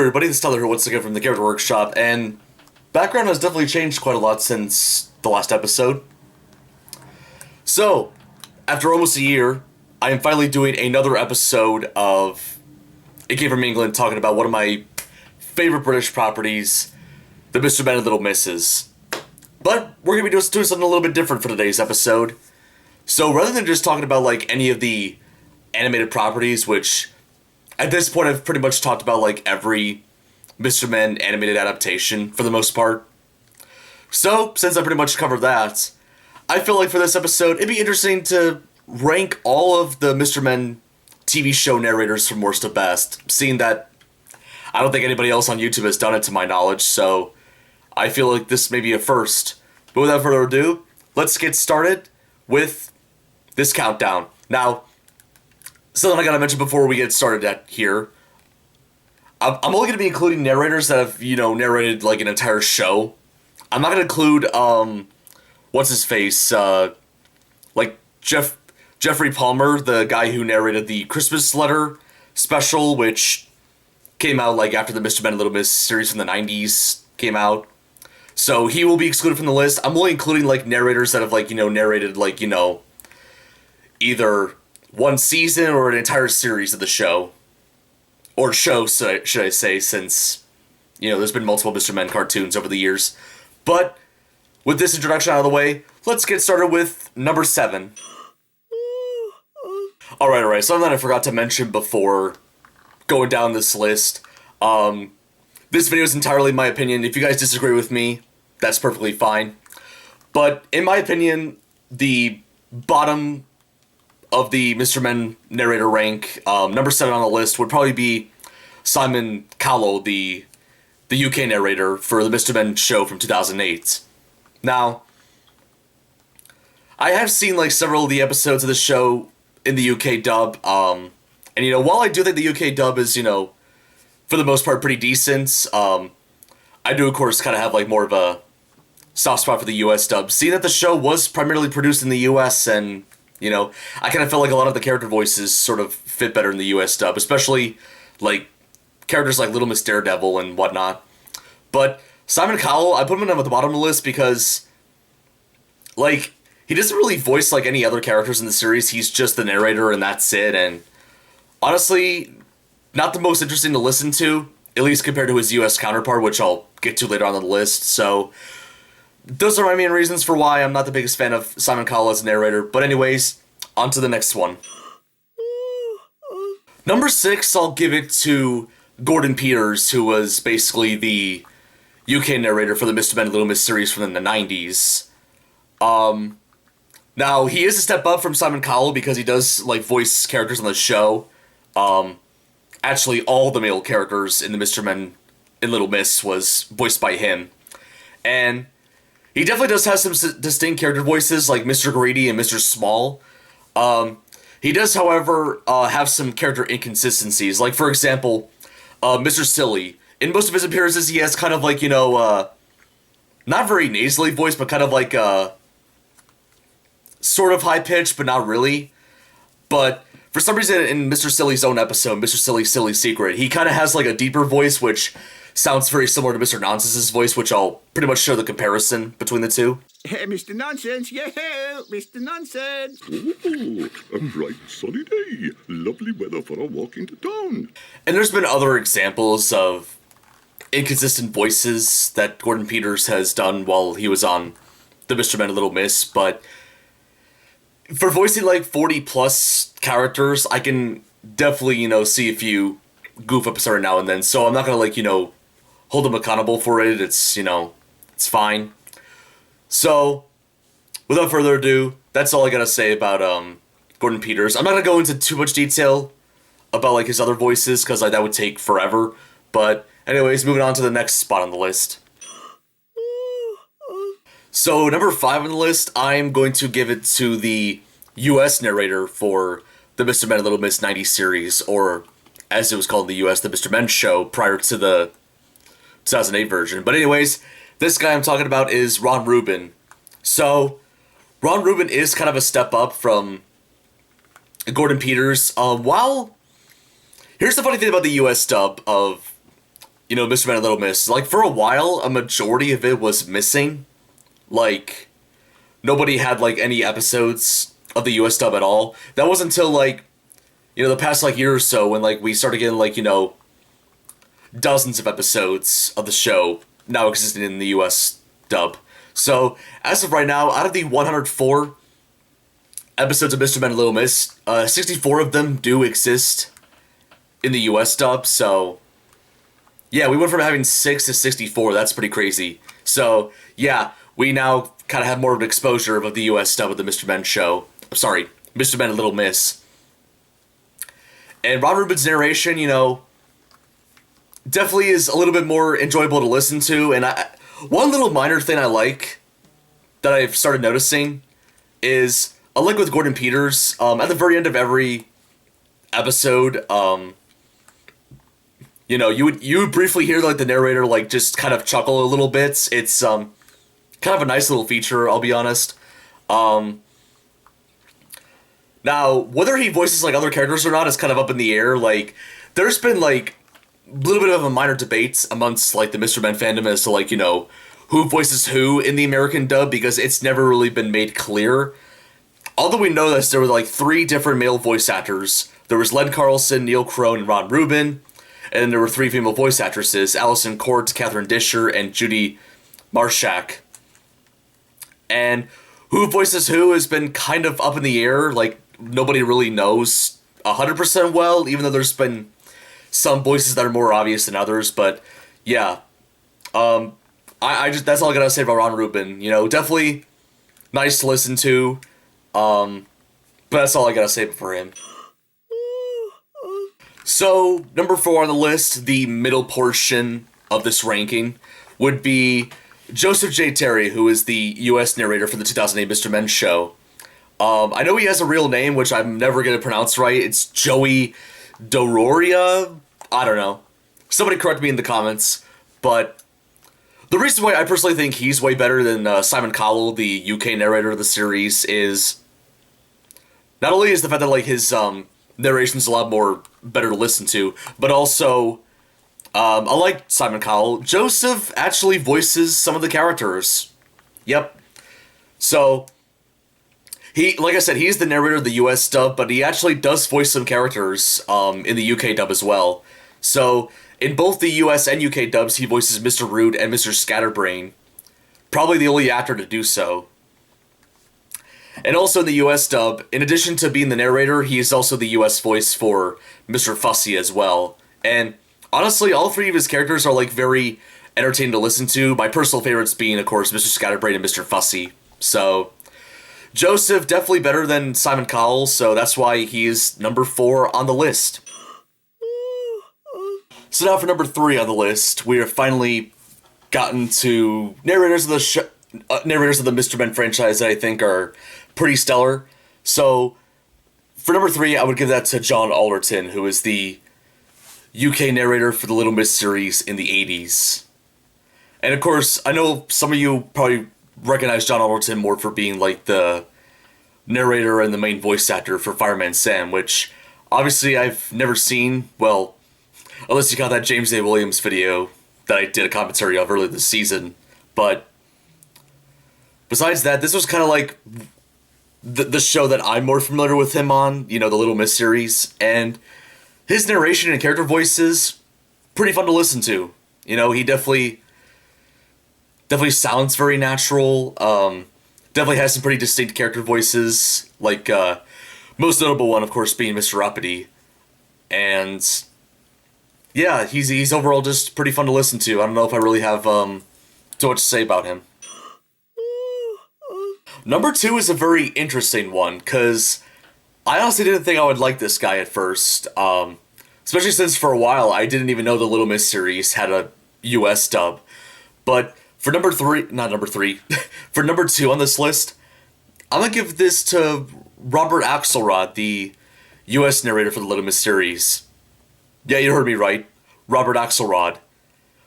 everybody, this is Tyler here once again from the Character Workshop, and background has definitely changed quite a lot since the last episode. So, after almost a year, I am finally doing another episode of It Came From England, talking about one of my favorite British properties, the Mr. Men and Little Misses. But we're going to be doing something a little bit different for today's episode. So rather than just talking about like any of the animated properties, which at this point I've pretty much talked about like every Mr. Men animated adaptation for the most part. So since I pretty much covered that, I feel like for this episode it'd be interesting to rank all of the Mr. Men TV show narrators from worst to best, seeing that I don't think anybody else on YouTube has done it to my knowledge, so I feel like this may be a first. But without further ado, let's get started with this countdown. Now, something I gotta mention before we get started at here. I'm only gonna be including narrators that have, narrated like an entire show. I'm not gonna include, what's his face, like Jeffrey Palmer, the guy who narrated the Christmas Letter special, which came out like after the Mr. Men and Little Miss series from the 90s came out. So he will be excluded from the list. I'm only including like narrators that have like, narrated like, either one season or an entire series of the show. Or show, should I say, since, there's been multiple Mr. Men cartoons over the years. But with this introduction out of the way, let's get started with number 7. Alright, something that I forgot to mention before going down this list. This video is entirely my opinion. If you guys disagree with me, that's perfectly fine. But in my opinion, the bottom of the Mr. Men narrator rank, number 7 on the list, would probably be Simon Cowell, the UK narrator for the Mr. Men show from 2008. Now, I have seen like several of the episodes of the show in the UK dub, and while I do think the UK dub is, for the most part pretty decent, I do of course kind of have like more of a soft spot for the US dub, seeing that the show was primarily produced in the US, and I kind of felt like a lot of the character voices sort of fit better in the US dub, especially like characters like Little Miss Daredevil and whatnot. But Simon Cowell, I put him at the bottom of the list because like he doesn't really voice like any other characters in the series. He's just the narrator and that's it, and honestly not the most interesting to listen to, at least compared to his US counterpart, which I'll get to later on in the list. So those are my main reasons for why I'm not the biggest fan of Simon Cowell as a narrator. But anyways, on to the next one. Number 6, I'll give it to Gordon Peters, who was basically the UK narrator for the Mr. Men and Little Miss series from the 90s. Now, he is a step up from Simon Cowell because he does like voice characters on the show. Actually, all the male characters in the Mr. Men and Little Miss was voiced by him. And he definitely does have some distinct character voices, like Mr. Greedy and Mr. Small. He does, however, have some character inconsistencies. Like, for example, Mr. Silly. In most of his appearances, he has kind of like, not very nasally voice, but kind of like, sort of high-pitched, but not really. But for some reason, in Mr. Silly's own episode, Mr. Silly's Silly Secret, he kind of has like a deeper voice, which sounds very similar to Mr. Nonsense's voice, which I'll pretty much show the comparison between the two. Hey, Mr. Nonsense, yeah, Mr. Nonsense. Oh, a bright sunny day. Lovely weather for a walk into town. And there's been other examples of inconsistent voices that Gordon Peters has done while he was on the Mr. Men and Little Miss, but for voicing like 40 plus characters, I can definitely, see a few goof ups every now and then, so I'm not gonna like, hold him accountable for it. It's, it's fine. So, without further ado, that's all I gotta say about Gordon Peters. I'm not gonna go into too much detail about like his other voices, because like, that would take forever. But anyways, moving on to the next spot on the list. So, number 5 on the list, I'm going to give it to the US narrator for the Mr. Men and Little Miss 90s series, or as it was called in the US, the Mr. Men show, prior to the 2008 version. But anyways, this guy I'm talking about is Ron Rubin. So, Ron Rubin is kind of a step up from Gordon Peters. Here's the funny thing about the US dub of Mr. Man and Little Miss. Like, for a while, a majority of it was missing. Like, nobody had, like, any episodes of the US dub at all. That wasn't until, like, the past, like, year or so when, like, we started getting, like, dozens of episodes of the show now existing in the US dub. So, as of right now, out of the 104 episodes of Mr. Man and Little Miss, 64 of them do exist in the US dub, so yeah, we went from having 6 to 64. That's pretty crazy. So, yeah, we now kind of have more of an exposure of the US dub of the Mr. Men show. I'm sorry, Mr. Men and Little Miss. And Ron Rubin's narration, definitely is a little bit more enjoyable to listen to. And one little minor thing I like that I've started noticing is, like with Gordon Peters, at the very end of every episode, you would briefly hear like the narrator like just kind of chuckle a little bit. It's kind of a nice little feature, I'll be honest. Now, whether he voices like other characters or not is kind of up in the air. Like, there's been like a little bit of a minor debate amongst like the Mr. Men fandom as to like, who voices who in the American dub, because it's never really been made clear. Although we know that there were like 3 different male voice actors. There was Len Carlson, Neil Crone, and Ron Rubin. And then there were 3 female voice actresses, Allison Court, Catherine Disher, and Judy Marshak. And who voices who has been kind of up in the air. Like, nobody really knows 100% well, even though there's been some voices that are more obvious than others. But, yeah. I just, that's all I gotta say about Ron Rubin. Definitely nice to listen to. But that's all I gotta say for him. So, number 4 on the list, the middle portion of this ranking, would be Joseph J. Terry, who is the US narrator for the 2008 Mr. Men show. I know he has a real name, which I'm never going to pronounce right. It's Joey Dororia? I don't know. Somebody correct me in the comments. But the reason why I personally think he's way better than Simon Cowell, the UK narrator of the series, is not only is the fact that like his narration's a lot more better to listen to, but also, unlike Simon Cowell, Joseph actually voices some of the characters. Yep. So, like I said, he's the narrator of the US dub, but he actually does voice some characters in the UK dub as well. So, in both the US and UK dubs, he voices Mr. Root and Mr. Scatterbrain. Probably the only actor to do so. And also in the US dub, in addition to being the narrator, he is also the US voice for Mr. Fussy as well. And honestly, all 3 of his characters are like very entertaining to listen to. My personal favorites being, of course, Mr. Scatterbrain and Mr. Fussy. So, Joseph, definitely better than Simon Cowell, so that's why he's number 4 on the list. So now for number 3 on the list, we are finally gotten to narrators of the narrators of the Mr. Men franchise that I think are pretty stellar. So, for number 3, I would give that to John Alderton, who is the UK narrator for the Little Miss series in the 80s. And of course, I know some of you probably recognize John Alderton more for being like the narrator and the main voice actor for Fireman Sam, which obviously I've never seen, well, unless you count that James A. Williams video that I did a commentary of earlier this season. But besides that, this was kind of like the show that I'm more familiar with him on, the Little Miss series, and his narration and character voices, pretty fun to listen to. He definitely sounds very natural, definitely has some pretty distinct character voices, like, most notable one, of course, being Mr. Uppity, and yeah, he's overall just pretty fun to listen to. I don't know if I really have, too much to say about him. Number 2 is a very interesting one, because I honestly didn't think I would like this guy at first, especially since for a while I didn't even know the Little Miss series had a US dub. But for number 3, for number 2 on this list, I'm going to give this to Robert Axelrod, the US narrator for the Little Miss series. Yeah, you heard me right. Robert Axelrod.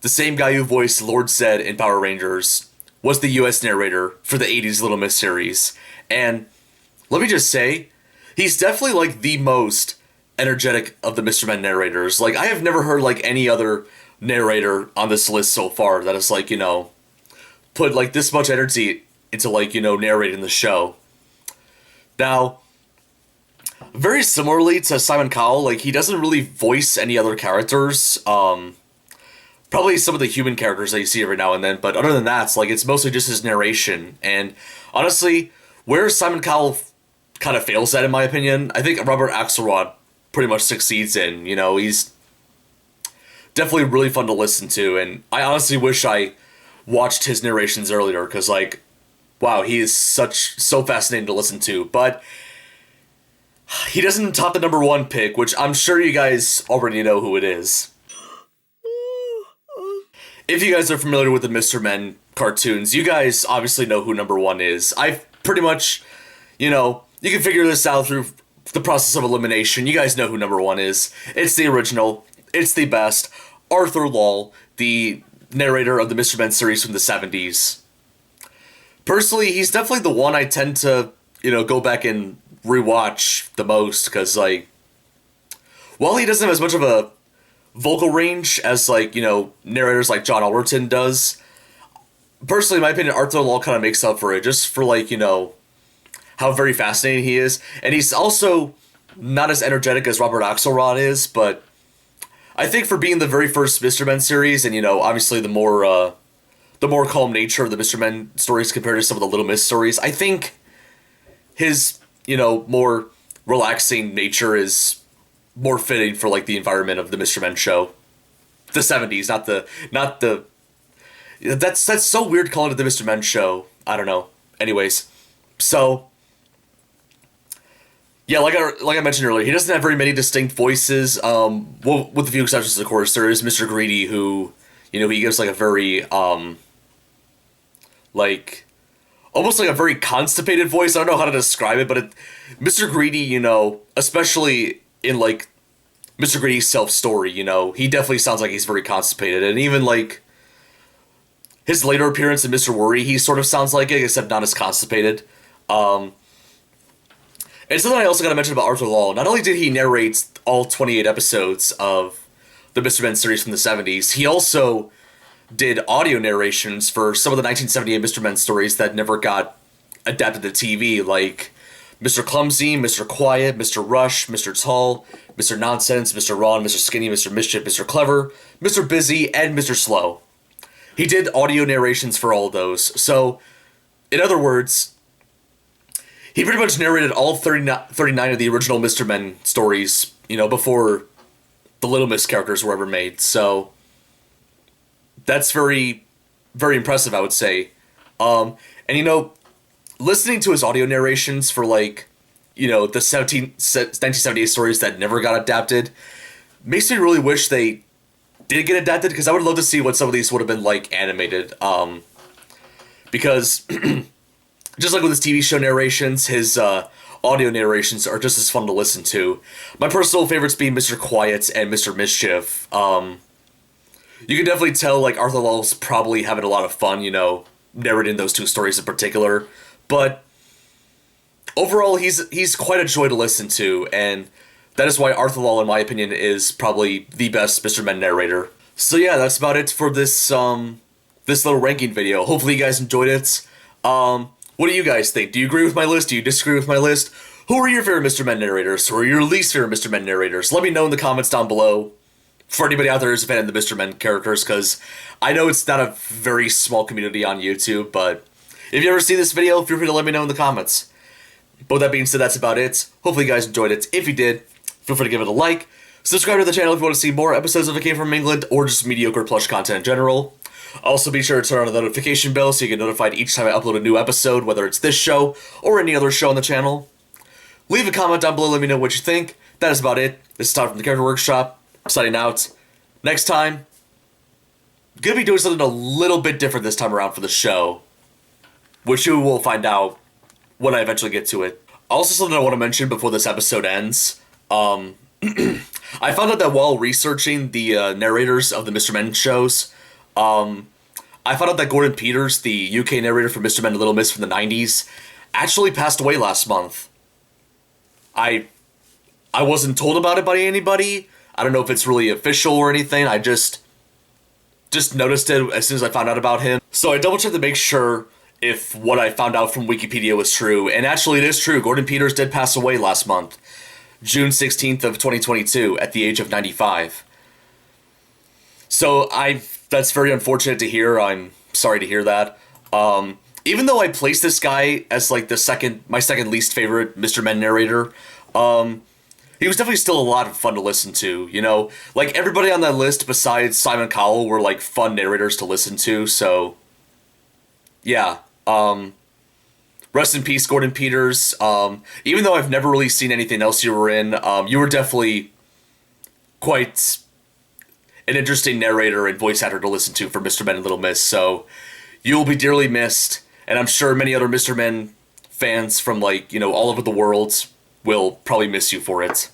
The same guy who voiced Lord Zed in Power Rangers was the US narrator for the 80s Little Miss series. And let me just say, he's definitely like the most energetic of the Mr. Men narrators. Like, I have never heard like any other narrator on this list so far that has, like, put, like, this much energy into, like, narrating the show. Now, very similarly to Simon Cowell, like, he doesn't really voice any other characters. Probably some of the human characters that you see every now and then, but other than that, it's mostly just his narration. And honestly, where Simon Cowell kind of fails at, in my opinion, I think Robert Axelrod pretty much succeeds in. He's definitely really fun to listen to, and I honestly wish I watched his narrations earlier, because, like, wow, he is so fascinating to listen to. But he doesn't top the number one pick, which I'm sure you guys already know who it is. If you guys are familiar with the Mr. Men cartoons, you guys obviously know who number one is. I've pretty much, you can figure this out through the process of elimination. You guys know who number one is. It's the original. It's the best. Arthur Lall, the narrator of the Mr. Men series from the 70s. Personally, he's definitely the one I tend to, go back and rewatch the most, because, like, while he doesn't have as much of a vocal range as, like, narrators like John Alderton does, personally, in my opinion, Arthur Lall kind of makes up for it, just for, like, how very fascinating he is. And he's also not as energetic as Robert Axelrod is, but I think for being the very first Mr. Men series, and, obviously the more calm nature of the Mr. Men stories compared to some of the Little Miss stories, I think his, more relaxing nature is more fitting for, like, the environment of the Mr. Men show. The 70s, not the that's so weird calling it the Mr. Men show. I don't know. Anyways, so yeah, like I mentioned earlier, he doesn't have very many distinct voices. Well, with a few exceptions, of course. There is Mr. Greedy, who, he gives, like, a very like, almost like a very constipated voice. I don't know how to describe it, but Mr. Greedy, especially in, like, Mr. Greedy's self-story, he definitely sounds like he's very constipated. And even, like, his later appearance in Mr. Worry, he sort of sounds like it, except not as constipated. And something I also got to mention about Arthur Lall, not only did he narrate all 28 episodes of the Mr. Men series from the 70s, he also did audio narrations for some of the 1978 Mr. Men stories that never got adapted to TV, like Mr. Clumsy, Mr. Quiet, Mr. Rush, Mr. Tall, Mr. Nonsense, Mr. Ron, Mr. Skinny, Mr. Mischief, Mr. Clever, Mr. Busy, and Mr. Slow. He did audio narrations for all of those. So, in other words, he pretty much narrated all 39 of the original Mr. Men stories, before the Little Miss characters were ever made. So, that's very, very impressive, I would say. And, listening to his audio narrations for, like, the 1978 stories that never got adapted makes me really wish they did get adapted, because I would love to see what some of these would have been like animated. Because just like with his TV show narrations, his audio narrations are just as fun to listen to. My personal favorites being Mr. Quiet and Mr. Mischief. You can definitely tell, like, Arthur Lall's probably having a lot of fun, narrating those two stories in particular. But overall, he's quite a joy to listen to, and that is why Arthur Lall, in my opinion, is probably the best Mr. Men narrator. So yeah, that's about it for this this little ranking video. Hopefully you guys enjoyed it. What do you guys think? Do you agree with my list? Do you disagree with my list? Who are your favorite Mr. Men narrators? Who are your least favorite Mr. Men narrators? Let me know in the comments down below. For anybody out there who's a fan of the Mr. Men characters, because I know it's not a very small community on YouTube, but if you ever see this video, feel free to let me know in the comments. But with that being said, that's about it. Hopefully you guys enjoyed it. If you did, feel free to give it a like. Subscribe to the channel if you want to see more episodes of It Came From England, or just mediocre plush content in general. Also be sure to turn on the notification bell so you get notified each time I upload a new episode, whether it's this show or any other show on the channel. Leave a comment down below, let me know what you think. That is about it. This is Todd from the Character Workshop, signing out. Next time, gonna be doing something a little bit different this time around for the show, which you will find out when I eventually get to it. Also, something I want to mention before this episode ends. I found out that while researching the narrators of the Mr. Men shows, I found out that Gordon Peters, the UK narrator for Mr. Men and Little Miss from the 90s, actually passed away last month. I wasn't told about it by anybody. I don't know if it's really official or anything. I just just noticed it as soon as I found out about him. So I double-checked to make sure if what I found out from Wikipedia was true. And actually, it is true. Gordon Peters did pass away last month, June 16th of 2022, at the age of 95. So that's very unfortunate to hear. I'm sorry to hear that. Even though I placed this guy as like my second least favorite Mr. Men narrator, he was definitely still a lot of fun to listen to, you know? Like, everybody on that list besides Simon Cowell were, like, fun narrators to listen to, so... Yeah. Rest in peace, Gordon Peters. Even though I've never really seen anything else you were in, you were definitely quite an interesting narrator and voice actor to listen to for Mr. Men and Little Miss, so... You'll be dearly missed, and I'm sure many other Mr. Men fans from, like, you know, all over the world will probably miss you for it.